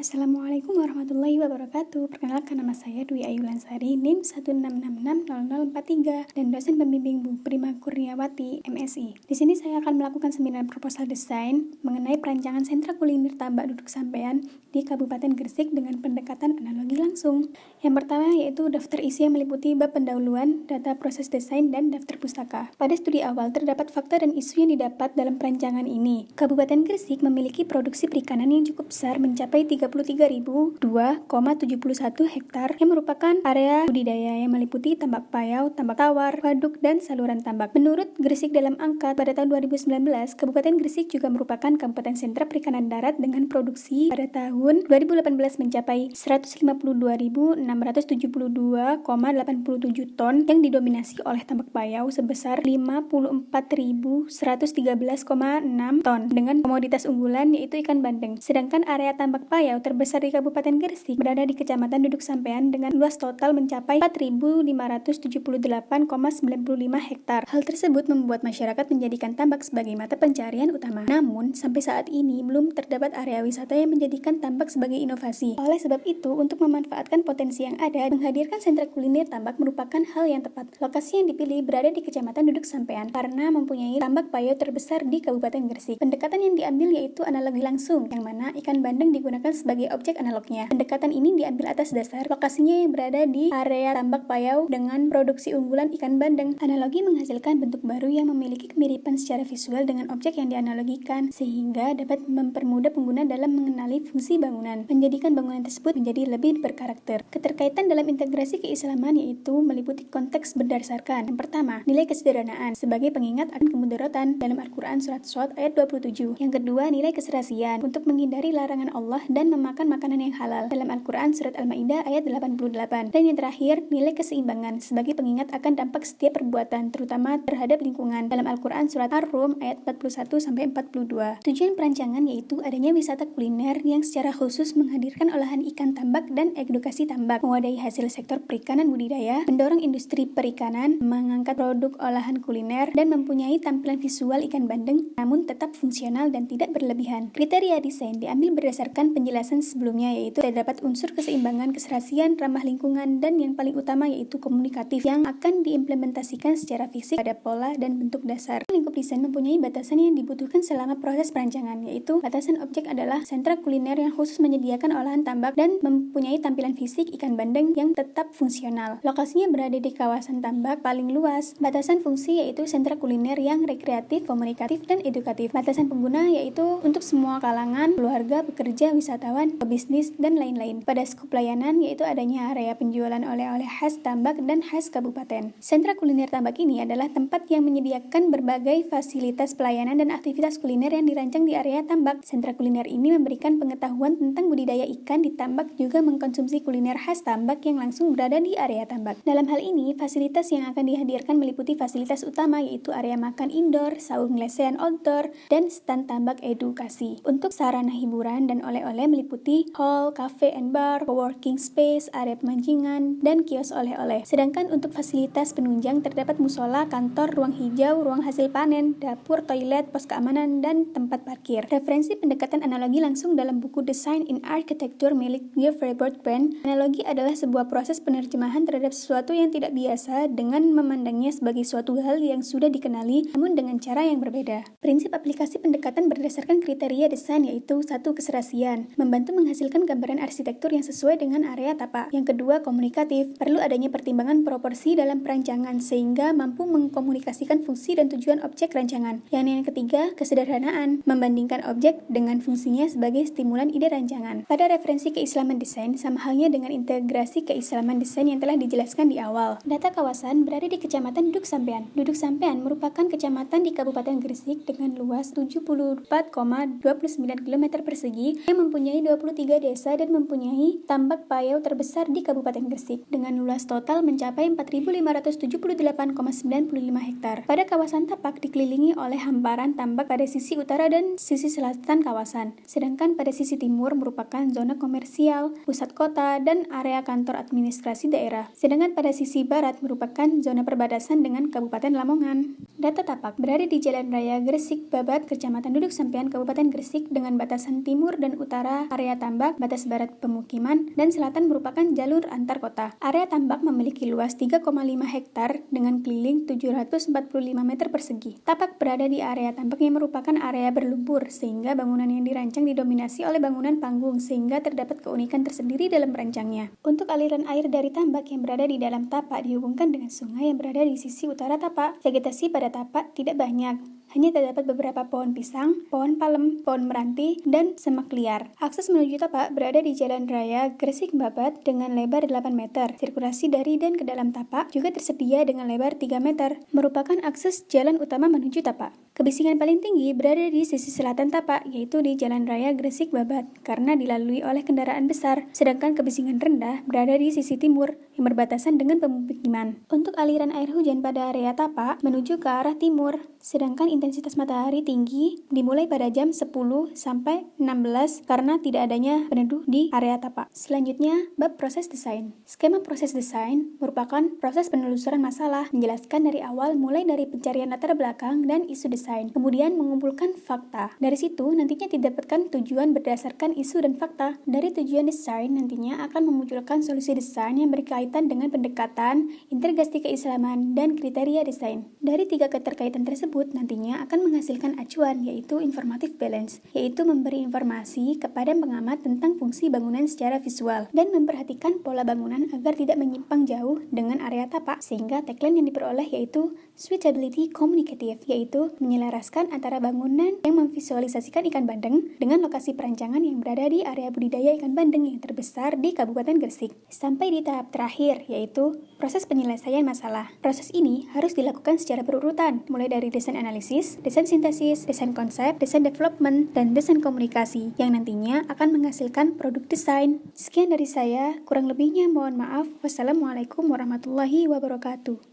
Assalamualaikum warahmatullahi wabarakatuh. Perkenalkan, nama saya Dwi Ayu Lansari, NIM 1666043 dan dosen pembimbing Bu Prima Kurniawati, MSI. Di sini saya akan melakukan seminar proposal desain mengenai perancangan sentra kuliner tambak duduk sampean di Kabupaten Gresik dengan pendekatan analogi langsung. Yang pertama yaitu daftar isi yang meliputi bab pendahuluan, data proses desain, dan daftar pustaka. Pada studi awal terdapat fakta dan isu yang didapat dalam perancangan ini. Kabupaten Gresik memiliki produksi perikanan yang cukup besar mencapai 33.002,71 hektar yang merupakan area budidaya yang meliputi tambak payau, tambak tawar, waduk, dan saluran tambak. Menurut Gresik dalam angka pada tahun 2019, Kabupaten Gresik juga merupakan kabupaten sentra perikanan darat dengan produksi pada tahun 2018 mencapai 152.672,87 ton yang didominasi oleh tambak payau sebesar 54.113,6 ton dengan komoditas unggulan yaitu ikan bandeng. Sedangkan area tambak payau terbesar di Kabupaten Gresik berada di Kecamatan Duduk Sampean dengan luas total mencapai 4.578,95 hektar. Hal tersebut membuat masyarakat menjadikan tambak sebagai mata pencarian utama. Namun, sampai saat ini belum terdapat area wisata yang menjadikan tambak sebagai inovasi. Oleh sebab itu, untuk memanfaatkan potensi yang ada, menghadirkan sentra kuliner tambak merupakan hal yang tepat. Lokasi yang dipilih berada di Kecamatan Duduk Sampean karena mempunyai tambak payau terbesar di Kabupaten Gresik. Pendekatan yang diambil yaitu analogi langsung, yang mana ikan bandeng digunakan sebagai objek analognya. Pendekatan ini diambil atas dasar lokasinya yang berada di area tambak payau dengan produksi unggulan ikan bandeng. Analogi menghasilkan bentuk baru yang memiliki kemiripan secara visual dengan objek yang dianalogikan, sehingga dapat mempermudah pengguna dalam mengenali fungsi bangunan, menjadikan bangunan tersebut menjadi lebih berkarakter. Keterkaitan dalam integrasi keislaman yaitu meliputi konteks berdasarkan yang pertama, nilai kesederhanaan sebagai pengingat akan kemudaratan dalam Al-Quran Surat Shad ayat 27. Yang kedua, nilai keserasian untuk menghindari larangan Allah dan memakan makanan yang halal dalam Al-Quran Surat Al-Ma'idah ayat 88. Dan yang terakhir, nilai keseimbangan sebagai pengingat akan dampak setiap perbuatan terutama terhadap lingkungan dalam Al-Quran Surat Ar-Rum ayat 41-42. Tujuan perancangan yaitu adanya wisata kuliner yang secara khusus menghadirkan olahan ikan tambak dan edukasi tambak, mewadahi hasil sektor perikanan budidaya, mendorong industri perikanan, mengangkat produk olahan kuliner, dan mempunyai tampilan visual ikan bandeng namun tetap fungsional dan tidak berlebihan. Kriteria desain diambil berdasarkan penjelasan sebelumnya yaitu terdapat unsur keseimbangan, keserasian, ramah lingkungan, dan yang paling utama yaitu komunikatif yang akan diimplementasikan secara fisik pada pola dan bentuk dasar. Lingkup desain mempunyai batasan yang dibutuhkan selama proses perancangan, yaitu batasan objek adalah sentra kuliner yang khusus menyediakan olahan tambak dan mempunyai tampilan fisik ikan bandeng yang tetap fungsional. Lokasinya berada di kawasan tambak paling luas. Batasan fungsi yaitu sentra kuliner yang rekreatif, komunikatif, dan edukatif. Batasan pengguna yaitu untuk semua kalangan, keluarga, pekerja, wisatawan, pebisnis, dan lain-lain. Pada skup layanan yaitu adanya area penjualan oleh-oleh khas tambak dan khas kabupaten. Sentra kuliner tambak ini adalah tempat yang menyediakan berbagai fasilitas pelayanan dan aktivitas kuliner yang dirancang di area tambak. Sentra kuliner ini memberikan pengetahuan tentang budidaya ikan di tambak, juga mengkonsumsi kuliner khas tambak yang langsung berada di area tambak. Dalam hal ini, fasilitas yang akan dihadirkan meliputi fasilitas utama yaitu area makan indoor, saung lesehan outdoor, dan stand tambak edukasi. Untuk sarana hiburan dan oleh-oleh meliputi hall, cafe and bar, co-working space, area pemancingan, dan kios oleh-oleh. Sedangkan untuk fasilitas penunjang terdapat musola, kantor, ruang hijau, ruang hasil panen, dapur, toilet, pos keamanan, dan tempat parkir. Referensi pendekatan analogi langsung dalam buku Design in Architecture milik Geoff Brand. Analogi adalah sebuah proses penerjemahan terhadap sesuatu yang tidak biasa dengan memandangnya sebagai suatu hal yang sudah dikenali namun dengan cara yang berbeda. Prinsip aplikasi pendekatan berdasarkan kriteria desain yaitu 1. Keserasian, membantu menghasilkan gambaran arsitektur yang sesuai dengan area tapak. Yang kedua, komunikatif, perlu adanya pertimbangan proporsi dalam perancangan sehingga mampu mengkomunikasikan fungsi dan tujuan objek rancangan. Yang ketiga, kesederhanaan, membandingkan objek dengan fungsinya sebagai stimulan ide rancangan. Pada referensi keislaman desain, sama halnya dengan integrasi keislaman desain yang telah dijelaskan di awal. Data kawasan berada di Kecamatan Duduk Sampean. Duduk Sampean merupakan kecamatan di Kabupaten Gresik dengan luas 74,29 km persegi yang mempunyai 23 desa dan mempunyai tambak payau terbesar di Kabupaten Gresik dengan luas total mencapai 4.578,95 hektar. Pada kawasan tapak dikelilingi oleh hamparan tambak pada sisi utara dan sisi selatan kawasan, sedangkan pada sisi timur merupakan zona komersial, pusat kota, dan area kantor administrasi daerah. Sedangkan pada sisi barat merupakan zona perbatasan dengan Kabupaten Lamongan. Data tapak berada di Jalan Raya Gresik Babat, Kecamatan Duduk Sampean, Kabupaten Gresik dengan batasan timur dan utara area tambak, batas barat pemukiman, dan selatan merupakan jalur antar kota. Area tambak memiliki luas 3,5 hektar dengan keliling 745 meter persegi. Tapak berada di area tambak yang merupakan area berlumpur, sehingga bangunan yang dirancang didominasi oleh bangunan panggung, sehingga terdapat keunikan tersendiri dalam rancangnya. Untuk aliran air dari tambak yang berada di dalam tapak dihubungkan dengan sungai yang berada di sisi utara tapak. Vegetasi pada tapak tidak banyak. Hanya terdapat beberapa pohon pisang, pohon palem, pohon meranti, dan semak liar. Akses menuju tapak berada di Jalan Raya Gresik-Babat dengan lebar 8 meter. Sirkulasi dari dan ke dalam tapak juga tersedia dengan lebar 3 meter, merupakan akses jalan utama menuju tapak. Kebisingan paling tinggi berada di sisi selatan tapak, yaitu di Jalan Raya Gresik-Babat, karena dilalui oleh kendaraan besar, sedangkan kebisingan rendah berada di sisi timur, yang berbatasan dengan pemukiman. Untuk aliran air hujan pada area tapak menuju ke arah timur, sedangkan intensitas matahari tinggi dimulai pada jam 10 sampai 16 karena tidak adanya peneduh di area tapak. Selanjutnya, bab proses desain. Skema proses desain merupakan proses penelusuran masalah, menjelaskan dari awal mulai dari pencarian latar belakang dan isu desain, kemudian mengumpulkan fakta. Dari situ nantinya didapatkan tujuan berdasarkan isu dan fakta. Dari tujuan desain nantinya akan memunculkan solusi desain yang berkaitan dengan pendekatan, integrasi keislaman, dan kriteria desain. Dari 3 keterkaitan tersebut nantinya akan menghasilkan acuan, yaitu informative balance, yaitu memberi informasi kepada pengamat tentang fungsi bangunan secara visual dan memperhatikan pola bangunan agar tidak menyimpang jauh dengan area tapak, sehingga tagline yang diperoleh yaitu suitability communicative, yaitu menyelaraskan antara bangunan yang memvisualisasikan ikan bandeng dengan lokasi perancangan yang berada di area budidaya ikan bandeng yang terbesar di Kabupaten Gresik. Sampai di tahap terakhir, yaitu proses penyelesaian masalah. Proses ini harus dilakukan secara berurutan, mulai dari desain analisis, desain sintesis, desain konsep, desain development, dan desain komunikasi, yang nantinya akan menghasilkan produk desain. Sekian dari saya, kurang lebihnya mohon maaf. Wassalamualaikum warahmatullahi wabarakatuh.